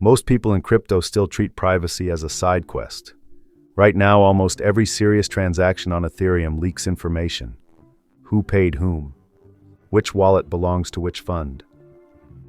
Most people in crypto still treat privacy as a side quest. Right now, almost every serious transaction on Ethereum leaks information. Who paid whom? Which wallet belongs to which fund?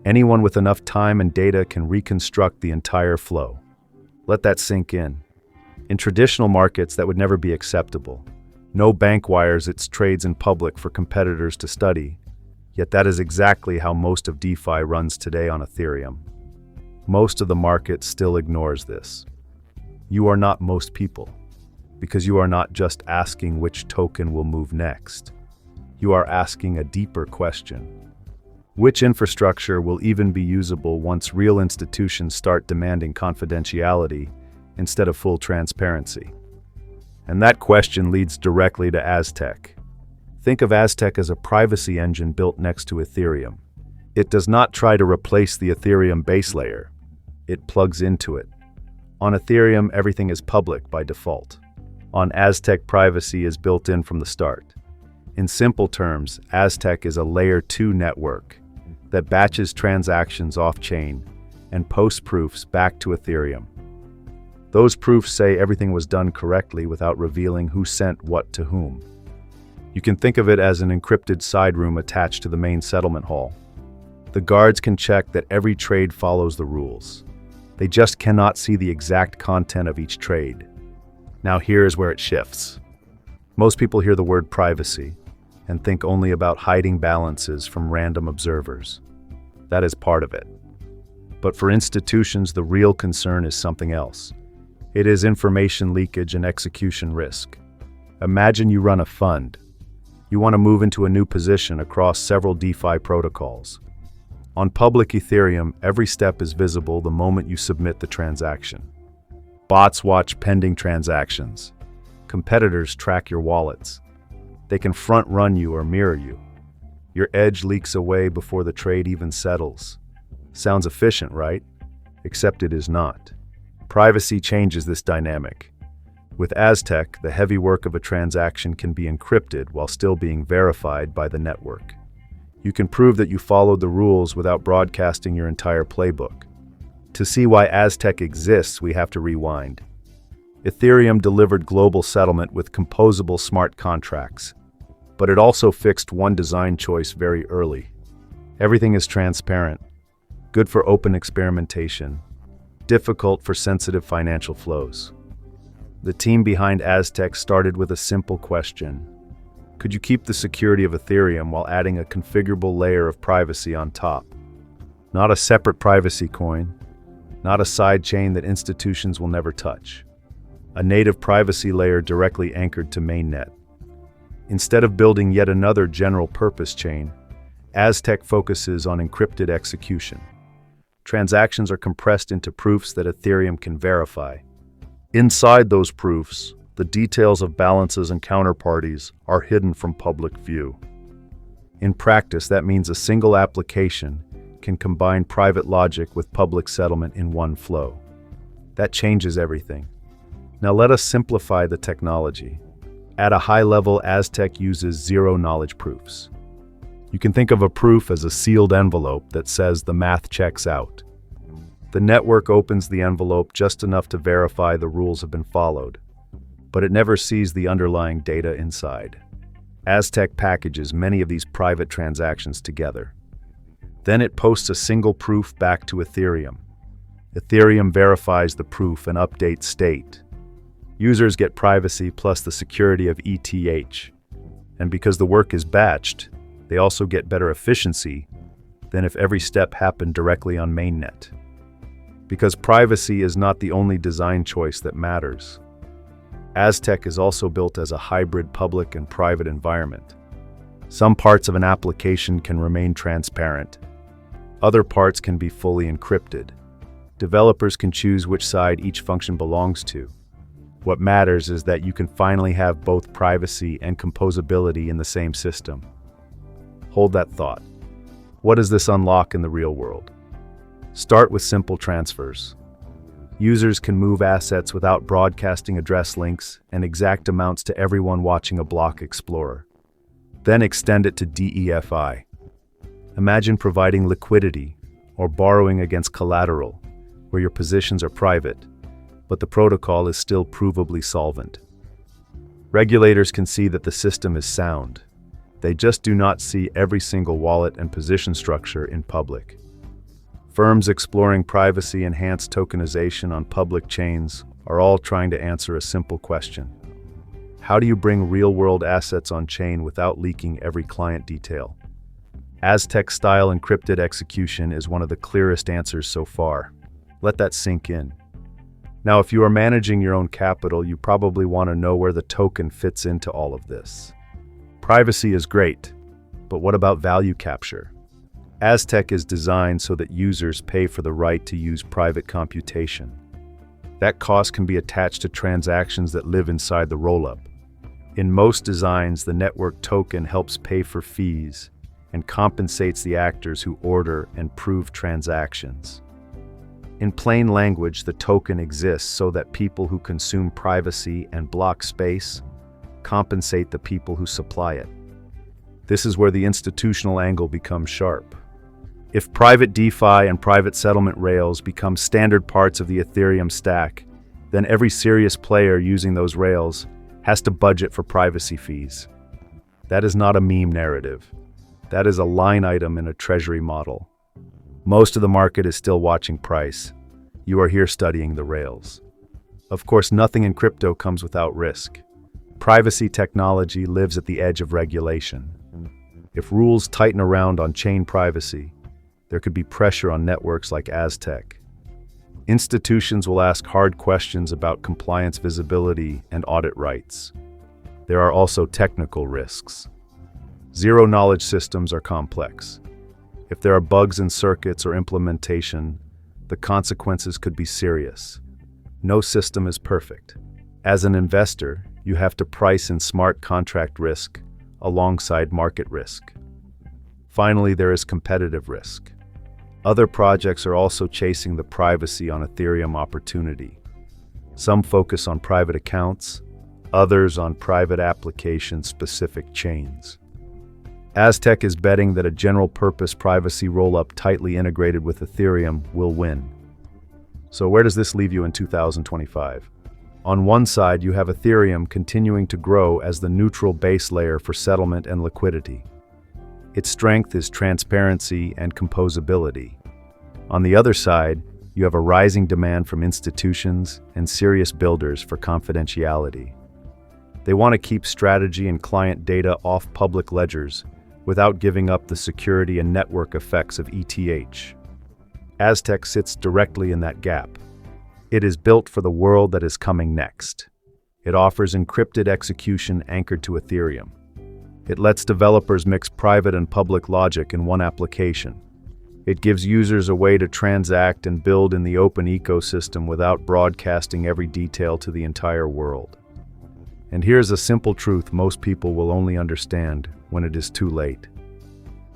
Anyone with enough time and data can reconstruct the entire flow. Let that sink in. In traditional markets, that would never be acceptable. No bank wires its trades in public for competitors to study. Yet that is exactly how most of DeFi runs today on Ethereum. Most of the market still ignores this. You are not most people, because you are not just asking which token will move next. You are asking a deeper question. Which infrastructure will even be usable once real institutions start demanding confidentiality instead of full transparency? And that question leads directly to Aztec. Think of Aztec as a privacy engine built next to Ethereum. It does not try to replace the Ethereum base layer. It plugs into it. On Ethereum, everything is public by default. On Aztec, privacy is built in from the start. In simple terms, Aztec is a layer 2 network that batches transactions off-chain and posts proofs back to Ethereum. Those proofs say everything was done correctly without revealing who sent what to whom. You can think of it as an encrypted side room attached to the main settlement hall. The guards can check that every trade follows the rules. They just cannot see the exact content of each trade. Now here's where it shifts. Most people hear the word privacy and think only about hiding balances from random observers. That is part of it. But for institutions, the real concern is something else. It is information leakage and execution risk. Imagine you run a fund. You want to move into a new position across several DeFi protocols. On public Ethereum, every step is visible the moment you submit the transaction. Bots watch pending transactions. Competitors track your wallets. They can front-run you or mirror you. Your edge leaks away before the trade even settles. Sounds efficient, right? Except it is not. Privacy changes this dynamic. With Aztec, the heavy work of a transaction can be encrypted while still being verified by the network. You can prove that you followed the rules without broadcasting your entire playbook. To see why Aztec exists, we have to rewind. Ethereum delivered global settlement with composable smart contracts, but it also fixed one design choice very early. Everything is transparent, good for open experimentation, difficult for sensitive financial flows. The team behind Aztec started with a simple question. Could you keep the security of Ethereum while adding a configurable layer of privacy on top? Not a separate privacy coin, not a side chain that institutions will never touch. A native privacy layer directly anchored to mainnet. Instead of building yet another general-purpose chain, Aztec focuses on encrypted execution. Transactions are compressed into proofs that Ethereum can verify. Inside those proofs, the details of balances and counterparties are hidden from public view. In practice, that means a single application can combine private logic with public settlement in one flow. That changes everything. Now let us simplify the technology. At a high level, Aztec uses zero-knowledge proofs. You can think of a proof as a sealed envelope that says the math checks out. The network opens the envelope just enough to verify the rules have been followed, but it never sees the underlying data inside. Aztec packages many of these private transactions together. Then it posts a single proof back to Ethereum. Ethereum verifies the proof and updates state. Users get privacy plus the security of ETH. And because the work is batched, they also get better efficiency than if every step happened directly on mainnet. Because privacy is not the only design choice that matters. Aztec is also built as a hybrid public and private environment. Some parts of an application can remain transparent. Other parts can be fully encrypted. Developers can choose which side each function belongs to. What matters is that you can finally have both privacy and composability in the same system. Hold that thought. What does this unlock in the real world? Start with simple transfers. Users can move assets without broadcasting address links and exact amounts to everyone watching a block explorer. Then extend it to DeFi. Imagine providing liquidity or borrowing against collateral, where your positions are private, but the protocol is still provably solvent. Regulators can see that the system is sound. They just do not see every single wallet and position structure in public. Firms exploring privacy-enhanced tokenization on public chains are all trying to answer a simple question. How do you bring real-world assets on-chain without leaking every client detail? Aztec-style encrypted execution is one of the clearest answers so far. Let that sink in. Now, if you are managing your own capital, you probably want to know where the token fits into all of this. Privacy is great, but what about value capture? Aztec is designed so that users pay for the right to use private computation. That cost can be attached to transactions that live inside the rollup. In most designs, the network token helps pay for fees and compensates the actors who order and prove transactions. In plain language, the token exists so that people who consume privacy and block space compensate the people who supply it. This is where the institutional angle becomes sharp. If private DeFi and private settlement rails become standard parts of the Ethereum stack, then every serious player using those rails has to budget for privacy fees. That is not a meme narrative. That is a line item in a treasury model. Most of the market is still watching price. You are here studying the rails. Of course, nothing in crypto comes without risk. Privacy technology lives at the edge of regulation. If rules tighten around on-chain privacy, there could be pressure on networks like Aztec. Institutions will ask hard questions about compliance, visibility, and audit rights. There are also technical risks. Zero-knowledge systems are complex. If there are bugs in circuits or implementation, the consequences could be serious. No system is perfect. As an investor, you have to price in smart contract risk alongside market risk. Finally, there is competitive risk. Other projects are also chasing the privacy on Ethereum opportunity. Some focus on private accounts, others on private application-specific chains. Aztec is betting that a general-purpose privacy rollup tightly integrated with Ethereum will win. So where does this leave you in 2025? On one side, you have Ethereum continuing to grow as the neutral base layer for settlement and liquidity. Its strength is transparency and composability. On the other side, you have a rising demand from institutions and serious builders for confidentiality. They want to keep strategy and client data off public ledgers without giving up the security and network effects of ETH. Aztec sits directly in that gap. It is built for the world that is coming next. It offers encrypted execution anchored to Ethereum. It lets developers mix private and public logic in one application. It gives users a way to transact and build in the open ecosystem without broadcasting every detail to the entire world. And here's a simple truth most people will only understand when it is too late.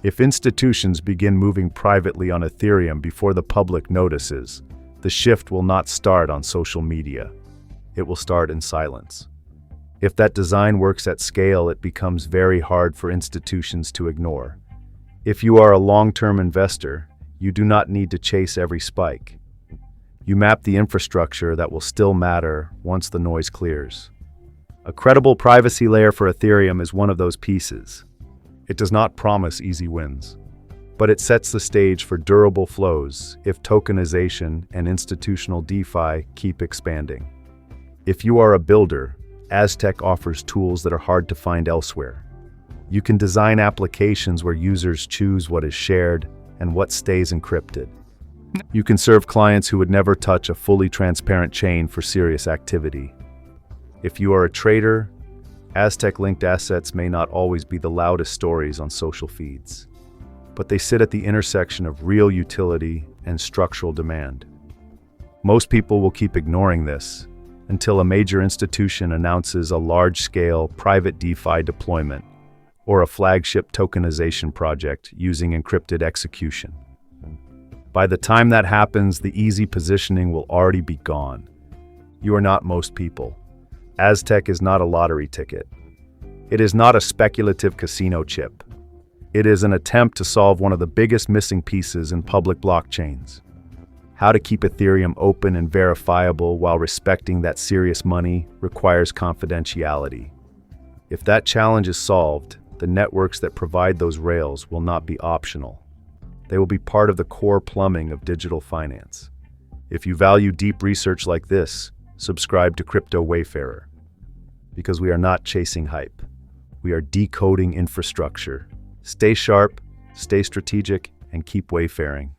If institutions begin moving privately on Ethereum before the public notices, the shift will not start on social media. It will start in silence. If that design works at scale, it becomes very hard for institutions to ignore. If you are a long-term investor, you do not need to chase every spike. You map the infrastructure that will still matter once the noise clears. A credible privacy layer for Ethereum is one of those pieces. It does not promise easy wins, but it sets the stage for durable flows if tokenization and institutional DeFi keep expanding. If you are a builder, Aztec offers tools that are hard to find elsewhere. You can design applications where users choose what is shared and what stays encrypted. You can serve clients who would never touch a fully transparent chain for serious activity. If you are a trader, Aztec-linked assets may not always be the loudest stories on social feeds, but they sit at the intersection of real utility and structural demand. Most people will keep ignoring this until a major institution announces a large-scale private DeFi deployment or a flagship tokenization project using encrypted execution. By the time that happens, the easy positioning will already be gone. You are not most people. Aztec is not a lottery ticket. It is not a speculative casino chip. It is an attempt to solve one of the biggest missing pieces in public blockchains. How to keep Ethereum open and verifiable while respecting that serious money requires confidentiality. If that challenge is solved, the networks that provide those rails will not be optional. They will be part of the core plumbing of digital finance. If you value deep research like this, subscribe to Crypto Wayfarer. Because we are not chasing hype. We are decoding infrastructure. Stay sharp, stay strategic, and keep wayfaring.